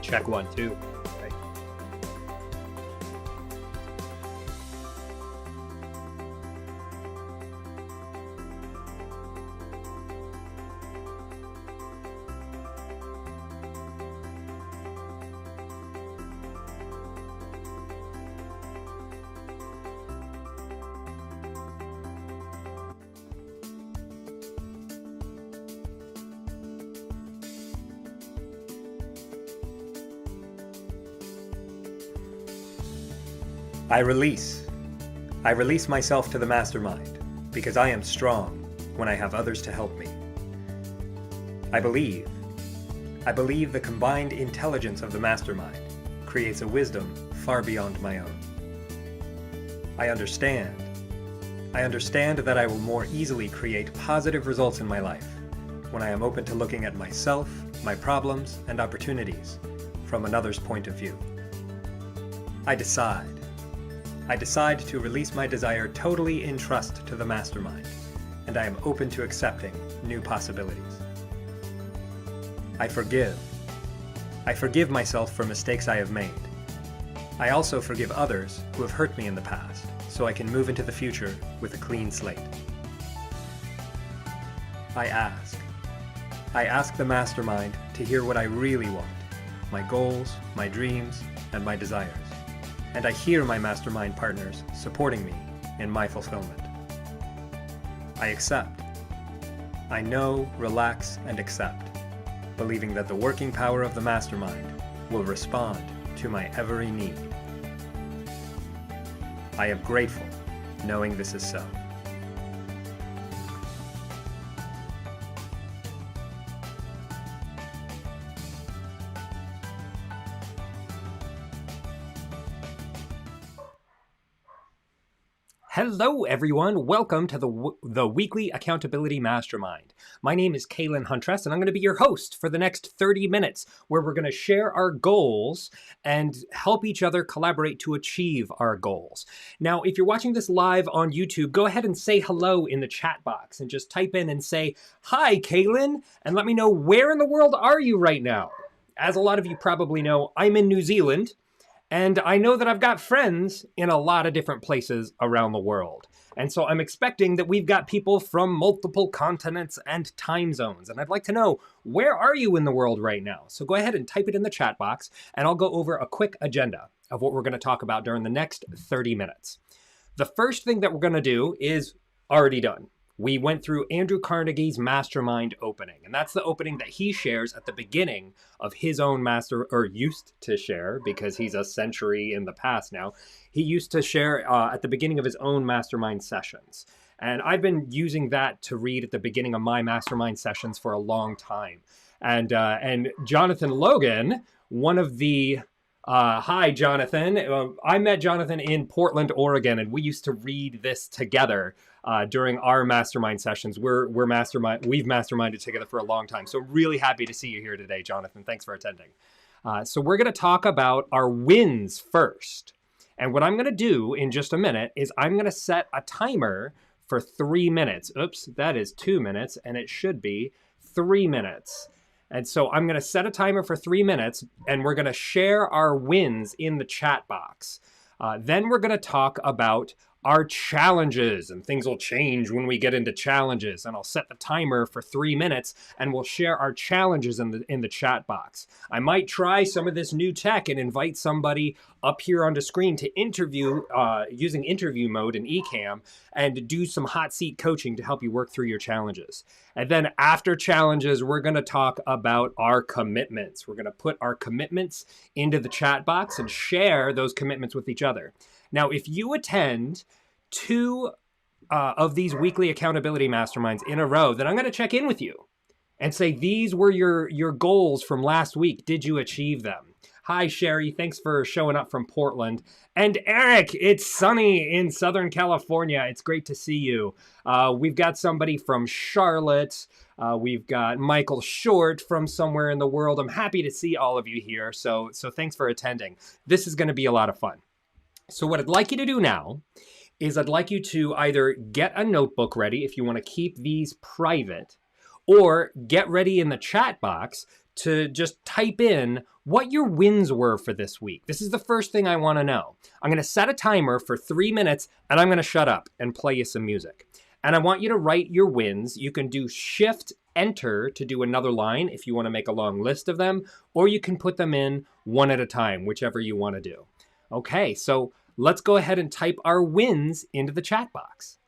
check 1, 2, right? I release myself to the mastermind because I am strong when I have others to help me. I believe the combined intelligence of the mastermind creates a wisdom far beyond my own. I understand that I will more easily create positive results in my life when I am open to looking at myself, my problems, and opportunities from another's point of view. I decide to release my desire totally in trust to the mastermind, and I am open to accepting new possibilities. I forgive myself for mistakes I have made. I also forgive others who have hurt me in the past, so I can move into the future with a clean slate. I ask the mastermind to hear what I really want, my goals, my dreams, and my desires. And I hear my mastermind partners supporting me in my fulfillment. I accept. I know, relax, and accept, believing that the working power of the mastermind will respond to my every need. I am grateful, knowing this is so. Hello, everyone. Welcome to the Weekly Accountability Mastermind. My name is Kaylin Huntress, and I'm going to be your host for the next 30 minutes, where we're going to share our goals and help each other collaborate to achieve our goals. Now, if you're watching this live on YouTube, go ahead and say hello in the chat box and just type in and say, "Hi, Kaylin," and let me know where in the world are you right now. As a lot of you probably know, I'm in New Zealand. And I know that I've got friends in a lot of different places around the world. And so I'm expecting that we've got people from multiple continents and time zones. And I'd like to know, where are you in the world right now? So go ahead and type it in the chat box, and I'll go over a quick agenda of what we're going to talk about during the next 30 minutes. The first thing that we're going to do is already done. We went through Andrew Carnegie's mastermind opening, and that's the opening that he shares at the beginning of his own used to share, because he's a century in the past now. He used to share at the beginning of his own mastermind sessions. And I've been using that to read at the beginning of my mastermind sessions for a long time. And Jonathan Logan, one of the hi, Jonathan. I met Jonathan in Portland, Oregon, and we used to read this together during our mastermind sessions. We've masterminded together for a long time. So really happy to see you here today, Jonathan. Thanks for attending. So we're going to talk about our wins first. And what I'm going to do in just a minute is I'm going to set a timer for 3 minutes. Oops, that is 2 minutes, and it should be 3 minutes. And so I'm going to set a timer for 3 minutes, and we're going to share our wins in the chat box. Then we're going to talk about our challenges, and things will change when we get into challenges. And I'll set the timer for 3 minutes, and we'll share our challenges in the chat box. I might try some of this new tech and invite somebody up here on the screen to interview using interview mode in Ecamm, and do some hot seat coaching to help you work through your challenges. And then after challenges, we're going to talk about our commitments. We're going to put our commitments into the chat box and share those commitments with each other. Now, if you attend 2 of these weekly accountability masterminds in a row, then I'm going to check in with you and say, these were your goals from last week. Did you achieve them? Hi, Sherry. Thanks for showing up from Portland. And Eric, it's sunny in Southern California. It's great to see you. We've got somebody from Charlotte. We've got Michael Short from somewhere in the world. I'm happy to see all of you here. So thanks for attending. This is going to be a lot of fun. So what I'd like you to do now is I'd like you to either get a notebook ready if you want to keep these private, or get ready in the chat box to just type in what your wins were for this week. This is the first thing I want to know. I'm going to set a timer for 3 minutes, and I'm going to shut up and play you some music. And I want you to write your wins. You can do Shift Enter to do another line if you want to make a long list of them, or you can put them in one at a time, whichever you want to do. Okay, so let's go ahead and type our wins into the chat box.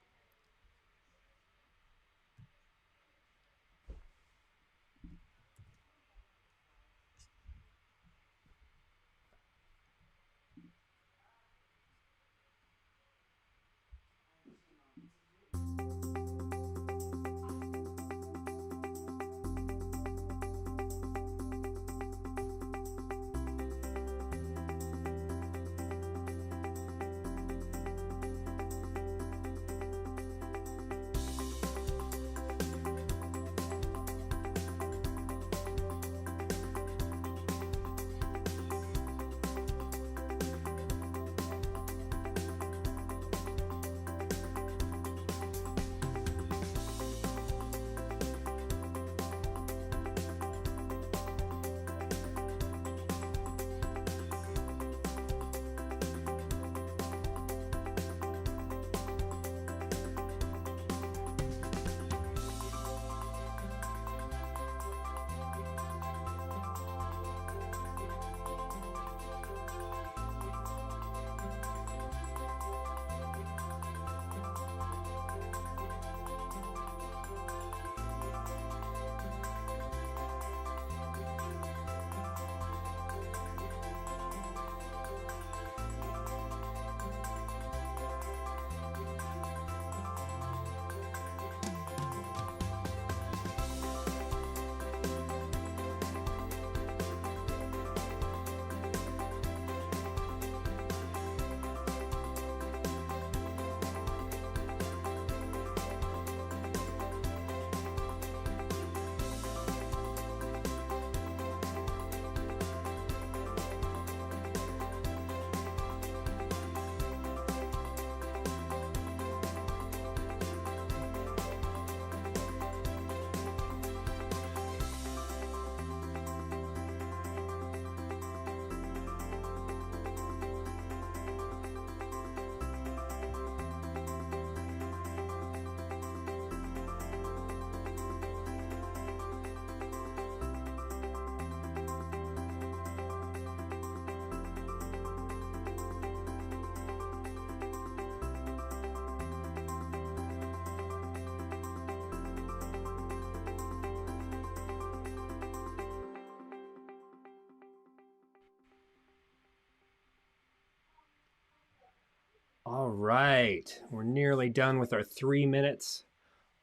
All right, we're nearly done with our 3 minutes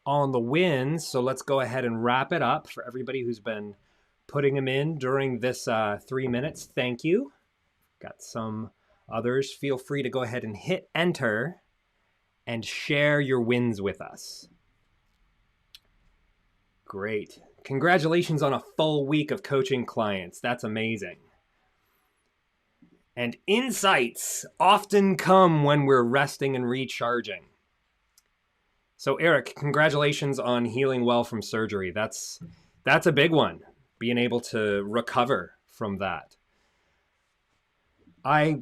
on the wins. So let's go ahead and wrap it up for everybody who's been putting them in during this 3 minutes. Thank you. Got some others. Feel free to go ahead and hit enter and share your wins with us. Great. Congratulations on a full week of coaching clients. That's amazing. And insights often come when we're resting and recharging. So Eric, congratulations on healing well from surgery. That's a big one, being able to recover from that.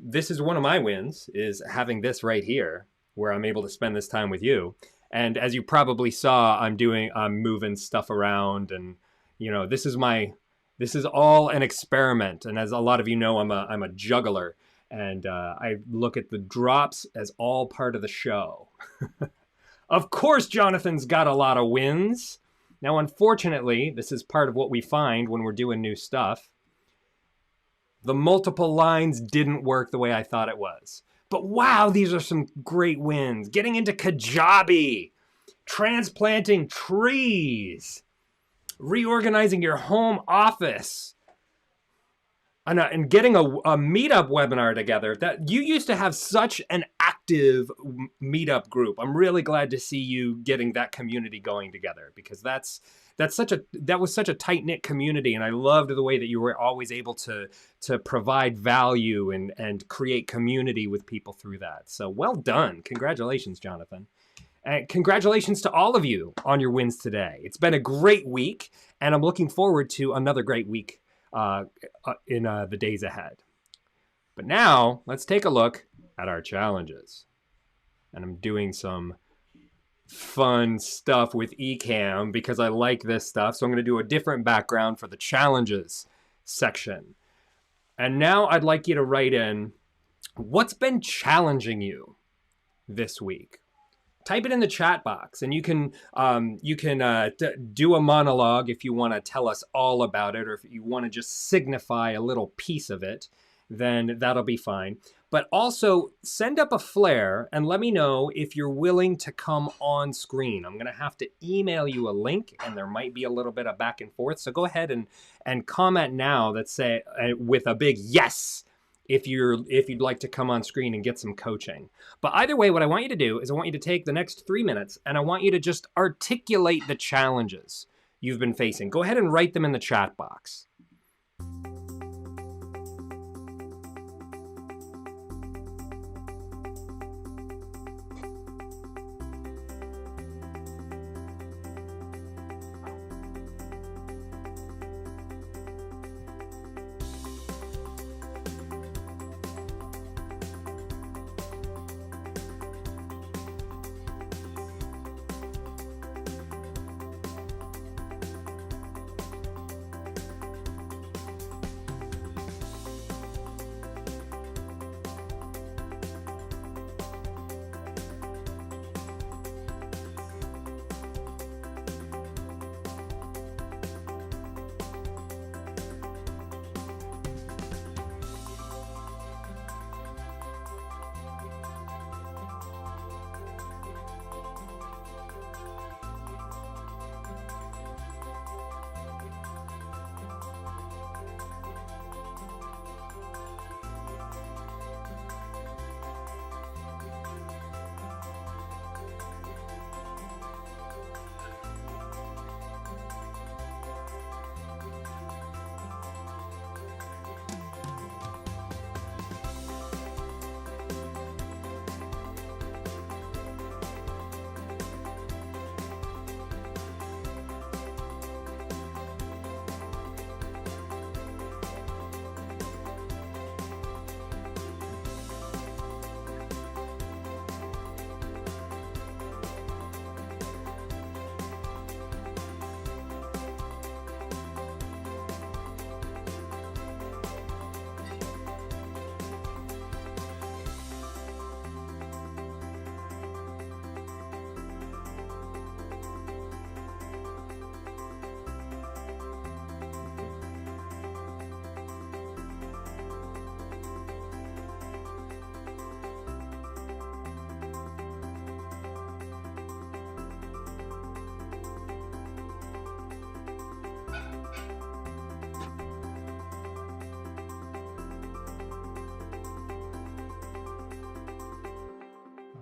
This is one of my wins, is having this right here, where I'm able to spend this time with you. And as you probably saw, I'm moving stuff around, and this is all an experiment. And as a lot of you know, I'm a juggler, and I look at the drops as all part of the show. Of course, Jonathan's got a lot of wins. Now, unfortunately, this is part of what we find when we're doing new stuff. The multiple lines didn't work the way I thought it was. But wow, these are some great wins. Getting into Kajabi, transplanting trees, reorganizing your home office, and getting a meetup webinar together. That you used to have such an active meetup group. I'm really glad to see you getting that community going together, because that was such a tight-knit community, and I loved the way that you were always able to provide value and create community with people through that. So well done. Congratulations, Jonathan. And congratulations to all of you on your wins today. It's been a great week, And I'm looking forward to another great week in the days ahead. But now let's take a look at our challenges. And I'm doing some fun stuff with Ecamm because I like this stuff. So I'm going to do a different background for the challenges section. And now I'd like you to write in what's been challenging you this week. Type it in the chat box, and you can do a monologue if you want to tell us all about it, or if you want to just signify a little piece of it, then that'll be fine. But also send up a flare and let me know if you're willing to come on screen. I'm going to have to email you a link, and there might be a little bit of back and forth. So go ahead and comment now that say with a big yes if you'd like to come on screen and get some coaching. But either way, what I want you to do is I want you to take the next 3 minutes and I want you to just articulate the challenges you've been facing. Go ahead and write them in the chat box.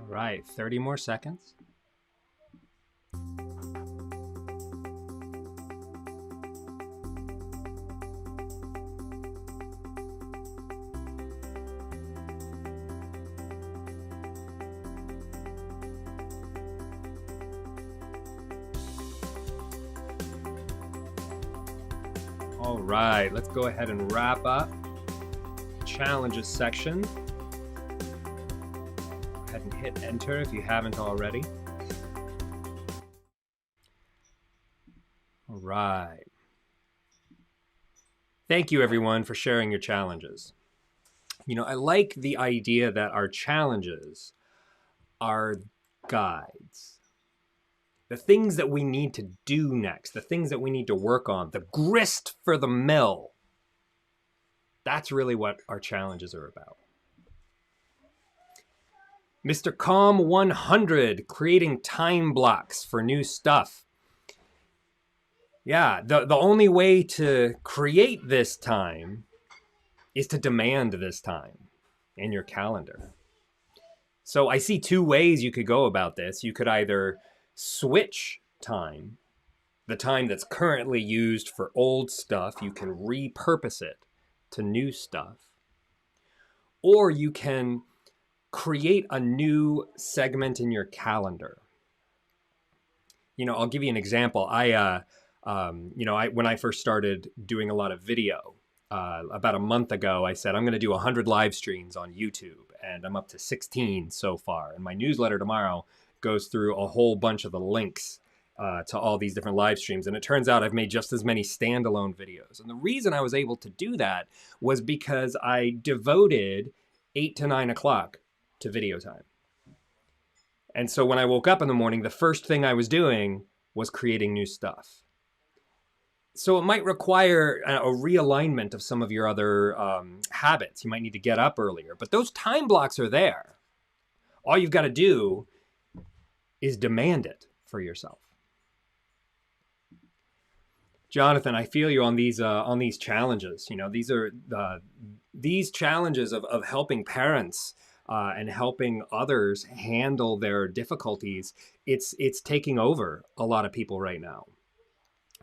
All right, 30 more seconds. All right, let's go ahead and wrap up the challenges section. Go ahead and hit enter if you haven't already. All right. Thank you, everyone, for sharing your challenges. You know, I like the idea that our challenges are guides. The things that we need to do next, the things that we need to work on, the grist for the mill. That's really what our challenges are about. Mr. Calm 100, creating time blocks for new stuff. Yeah, the only way to create this time is to demand this time in your calendar. So I see two ways you could go about this. You could either switch time, the time that's currently used for old stuff, you can repurpose it to new stuff. Or you can create a new segment in your calendar. You know, I'll give you an example. I When I first started doing a lot of video, about a month ago, I said, I'm going to do 100 live streams on YouTube, and I'm up to 16 so far. And my newsletter tomorrow goes through a whole bunch of the links to all these different live streams. And it turns out I've made just as many standalone videos. And the reason I was able to do that was because I devoted 8 to 9 o'clock to video time. And so when I woke up in the morning, the first thing I was doing was creating new stuff. So it might require a realignment of some of your other habits. You might need to get up earlier, but those time blocks are there. All you've got to do is demand it for yourself. Jonathan, I feel you on these challenges. These are these challenges of helping parents and helping others handle their difficulties. It's taking over a lot of people right now.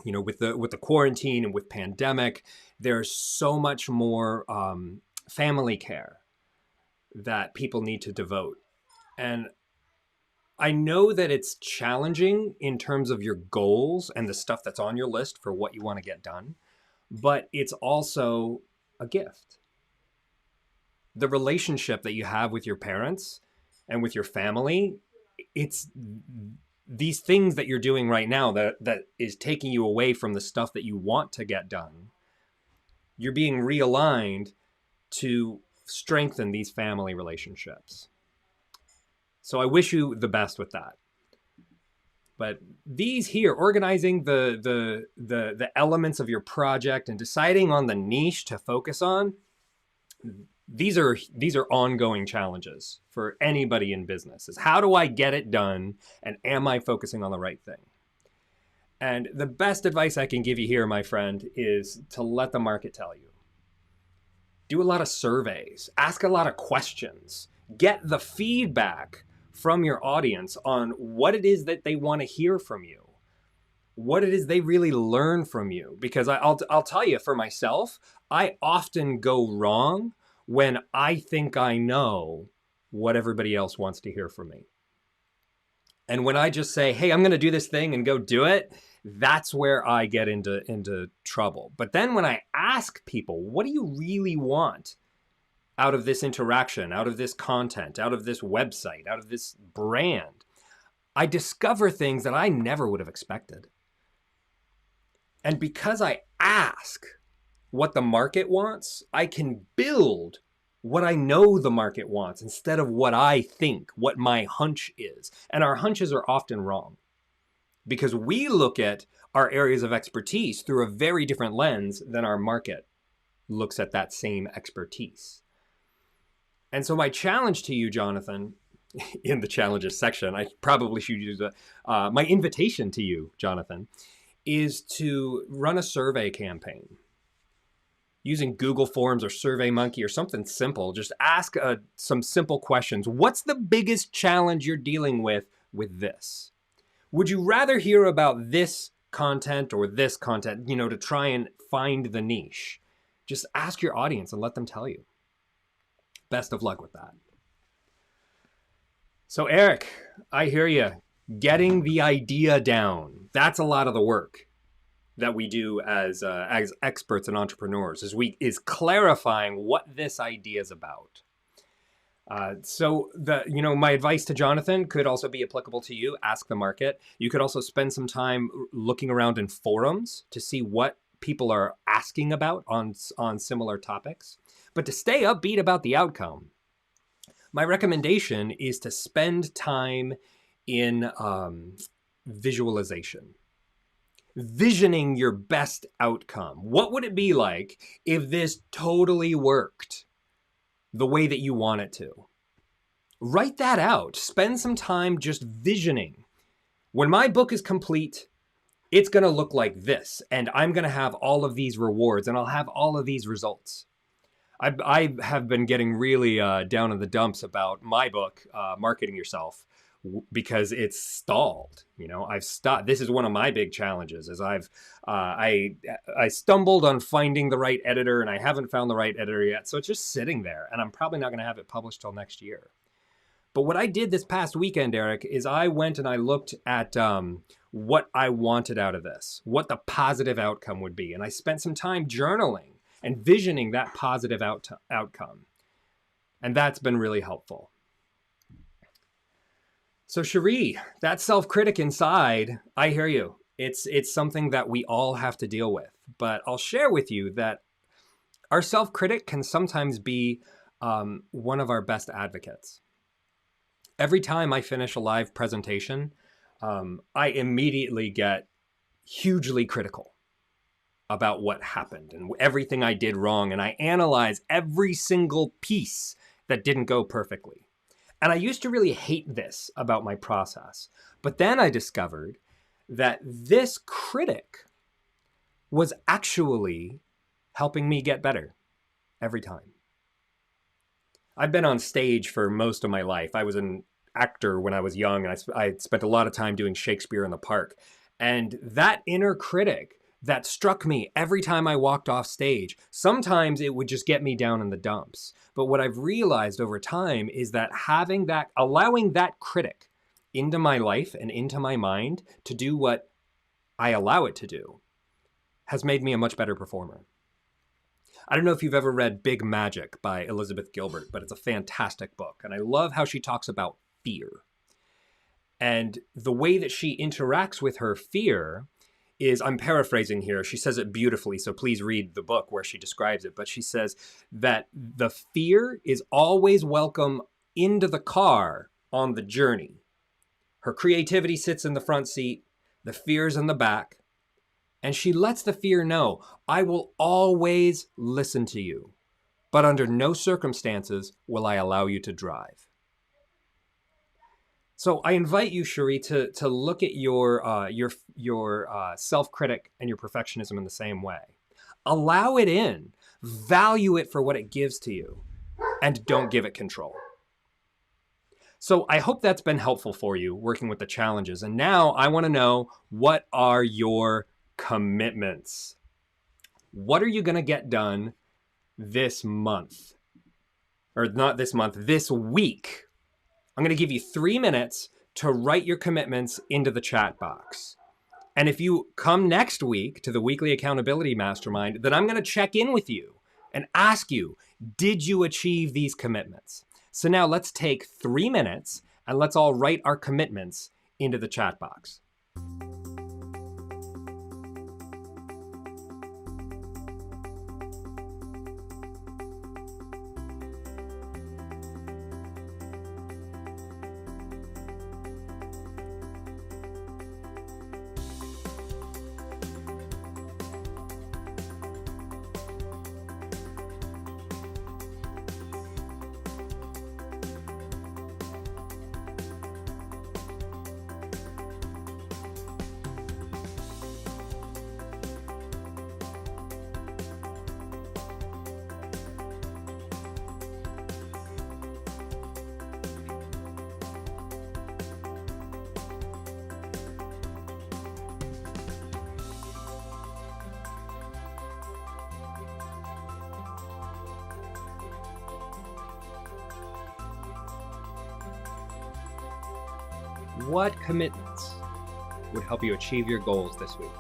With the quarantine and with pandemic, there's so much more family care that people need to devote. And I know that it's challenging in terms of your goals and the stuff that's on your list for what you want to get done, but it's also a gift. The relationship that you have with your parents and with your family, it's these things that you're doing right now that is taking you away from the stuff that you want to get done. You're being realigned to strengthen these family relationships. So I wish you the best with that. But these here, organizing the elements of your project and deciding on the niche to focus on, these are ongoing challenges for anybody in business. Is how do I get it done, and am I focusing on the right thing? And the best advice I can give you here, my friend, is to let the market tell you. Do a lot of surveys, ask a lot of questions, get the feedback from your audience on what it is that they want to hear from you, what it is they really learn from you. Because I'll tell you, for myself, I often go wrong when I think I know what everybody else wants to hear from me. And when I just say, hey, I'm going to do this thing and go do it, that's where I get into trouble. But then when I ask people, what do you really want out of this interaction, out of this content, out of this website, out of this brand, I discover things that I never would have expected. And because I ask what the market wants, I can build what I know the market wants instead of what I think, what my hunch is. And our hunches are often wrong because we look at our areas of expertise through a very different lens than our market looks at that same expertise. And so my challenge to you, Jonathan, in the challenges section, I probably should use my invitation to you, Jonathan, is to run a survey campaign. Using Google Forms or SurveyMonkey or something simple, just ask some simple questions. What's the biggest challenge you're dealing with this? Would you rather hear about this content or this content, to try and find the niche? Just ask your audience and let them tell you. Best of luck with that. So Eric, I hear you. Getting the idea down. That's a lot of the work that we do as experts and entrepreneurs is clarifying what this idea is about. So my advice to Jonathan could also be applicable to you. Ask the market. You could also spend some time looking around in forums to see what people are asking about on similar topics. But to stay upbeat about the outcome, my recommendation is to spend time in visualization. Visioning your best outcome. What would it be like if this totally worked the way that you want it to? Write that out. Spend some time just visioning. When my book is complete, it's going to look like this, and I'm going to have all of these rewards, and I'll have all of these results. I have been getting really down in the dumps about my book, Marketing Yourself, because it's stalled. I've stopped. This is one of my big challenges is I stumbled on finding the right editor and I haven't found the right editor yet. So it's just sitting there and I'm probably not going to have it published till next year. But what I did this past weekend, Eric, is I went and I looked at what I wanted out of this, what the positive outcome would be. And I spent some time journaling and visioning that positive outcome. And that's been really helpful. So Cherie, that self-critic inside, I hear you. It's something that we all have to deal with. But I'll share with you that our self-critic can sometimes be one of our best advocates. Every time I finish a live presentation, I immediately get hugely critical about what happened and everything I did wrong. And I analyze every single piece that didn't go perfectly. And I used to really hate this about my process. But then I discovered that this critic was actually helping me get better every time. I've been on stage for most of my life. I was an actor when I was young, and I spent a lot of time doing Shakespeare in the Park. And that inner critic that struck me every time I walked off stage, sometimes it would just get me down in the dumps. But what I've realized over time is that allowing that critic into my life and into my mind to do what I allow it to do has made me a much better performer. I don't know if you've ever read Big Magic by Elizabeth Gilbert, but it's a fantastic book. And I love how she talks about fear. And the way that she interacts with her fear is, I'm paraphrasing here, she says it beautifully, so please read the book where she describes it, but she says that the fear is always welcome into the car on the journey. Her creativity sits in the front seat, the fear's in the back, and she lets the fear know, I will always listen to you, but under no circumstances will I allow you to drive. So I invite you, Cherie, to look at your self-critic and your perfectionism in the same way. Allow it in, value it for what it gives to you, and don't give it control. So I hope that's been helpful for you working with the challenges. And now I want to know, what are your commitments? What are you going to get done this month? Or not this month, this week. I'm going to give you 3 minutes to write your commitments into the chat box. And if you come next week to the Weekly Accountability Mastermind, then I'm going to check in with you and ask you, did you achieve these commitments? So now let's take 3 minutes and let's all write our commitments into the chat box. What commitments would help you achieve your goals this week?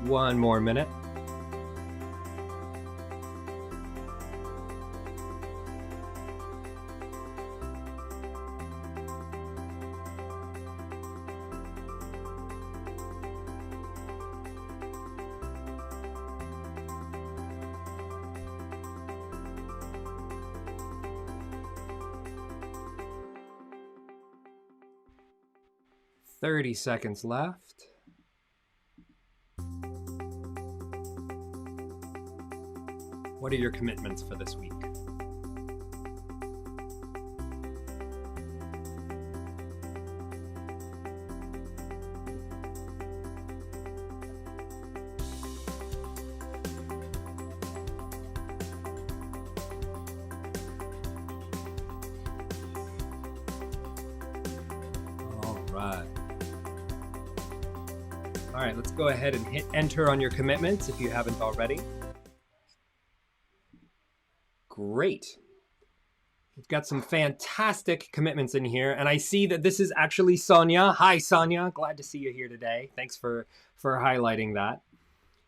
One more minute. 30 seconds left. What are your commitments for this week? All right, let's go ahead and hit enter on your commitments if you haven't already. Great. We've got some fantastic commitments in here, and I see that this is actually Sonia. Hi, Sonia. Glad to see you here today. Thanks for highlighting that.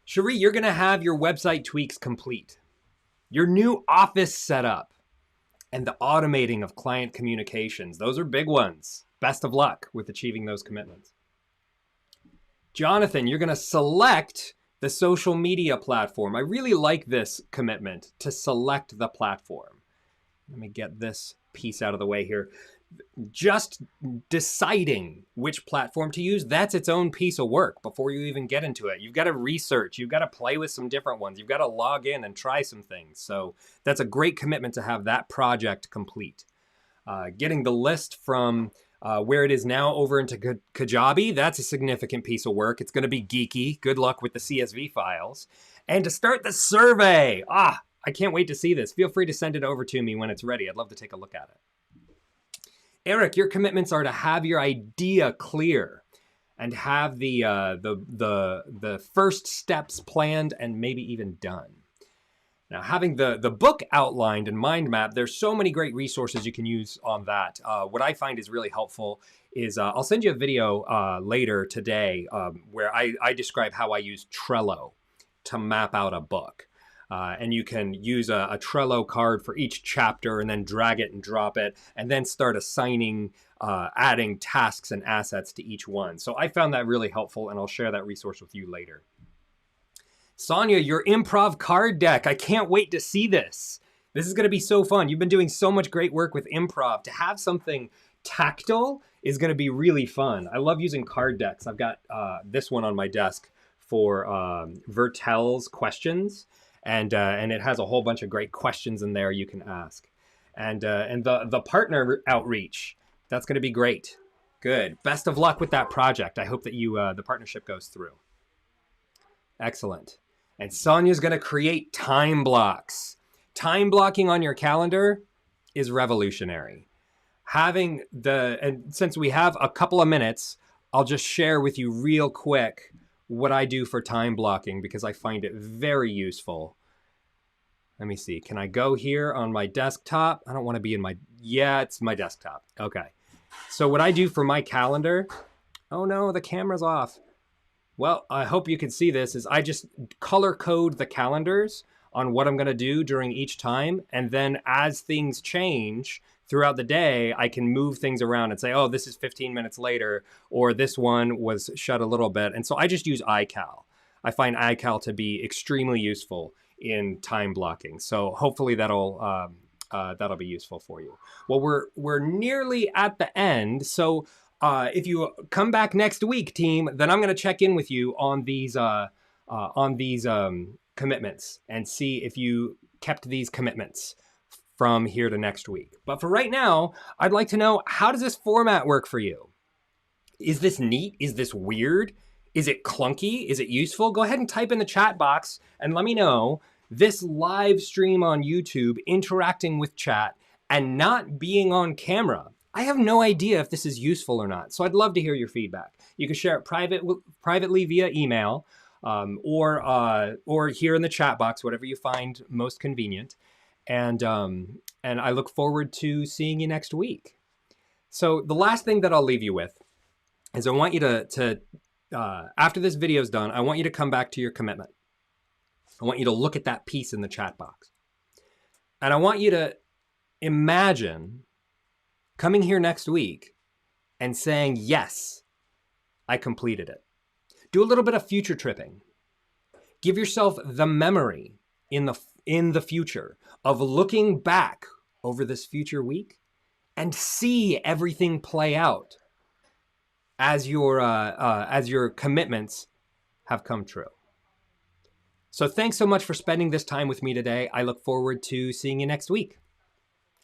Cherie, you're going to have your website tweaks complete, your new office setup, and the automating of client communications. Those are big ones. Best of luck with achieving those commitments. Jonathan, you're going to select the social media platform. I really like this commitment to select the platform. Let me get this piece out of the way here. Just deciding which platform to use, that's its own piece of work before you even get into it. You've got to research. You've got to play with some different ones. You've got to log in and try some things. So that's a great commitment to have that project complete. Getting the list from where it is now over into Kajabi, that's a significant piece of work. It's going to be geeky. Good luck with the CSV files. And to start the survey, I can't wait to see this. Feel free to send it over to me when it's ready. I'd love to take a look at it. Eric, your commitments are to have your idea clear and have the first steps planned and maybe even done. Now, having the book outlined and mind map, there's so many great resources you can use on that. What I find is really helpful is I'll send you a video later today where I describe how I use Trello to map out a book. And you can use a Trello card for each chapter and then drag it and drop it and then start assigning, adding tasks and assets to each one. So I found that really helpful, and I'll share that resource with you later. Sonia, your improv card deck. I can't wait to see this. This is going to be so fun. You've been doing so much great work with improv. To have something tactile is going to be really fun. I love using card decks. I've got this one on my desk for Vertel's questions, and it has a whole bunch of great questions in there you can ask. And the partner outreach, that's going to be great. Good. Best of luck with that project. I hope that the partnership goes through. Excellent. And Sonia's going to create time blocks. Time blocking on your calendar is revolutionary. And since we have a couple of minutes, I'll just share with you real quick what I do for time blocking because I find it very useful. Let me see. Can I go here on my desktop? I don't want to be it's my desktop. Okay. So what I do for my calendar, oh no, the camera's off. Well, I hope you can see this, is I just color code the calendars on what I'm going to do during each time. And then as things change throughout the day, I can move things around and say, oh, this is 15 minutes later, or this one was shut a little bit. And so I just use iCal. I find iCal to be extremely useful in time blocking. So hopefully that'll be useful for you. Well, we're nearly at the end. So if you come back next week, team, then I'm going to check in with you on these commitments and see if you kept these commitments from here to next week. But for right now, I'd like to know, how does this format work for you? Is this neat? Is this weird? Is it clunky? Is it useful? Go ahead and type in the chat box and let me know. This live stream on YouTube, interacting with chat and not being on camera, I have no idea if this is useful or not. So I'd love to hear your feedback. You can share it privately via email or here in the chat box, whatever you find most convenient. And I look forward to seeing you next week. So the last thing that I'll leave you with is I want you to after this video is done, I want you to come back to your commitment. I want you to look at that piece in the chat box. And I want you to imagine coming here next week and saying, yes, I completed it. Do a little bit of future tripping. Give yourself the memory in the future of looking back over this future week and see everything play out as your commitments have come true. So thanks so much for spending this time with me today. I look forward to seeing you next week.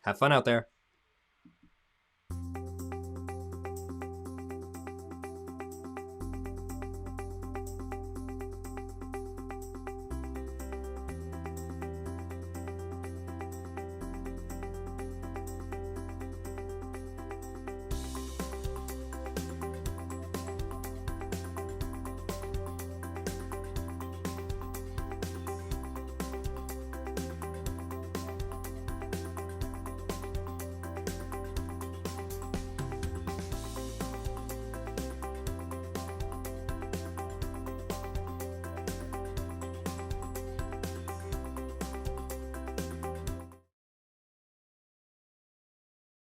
Have fun out there.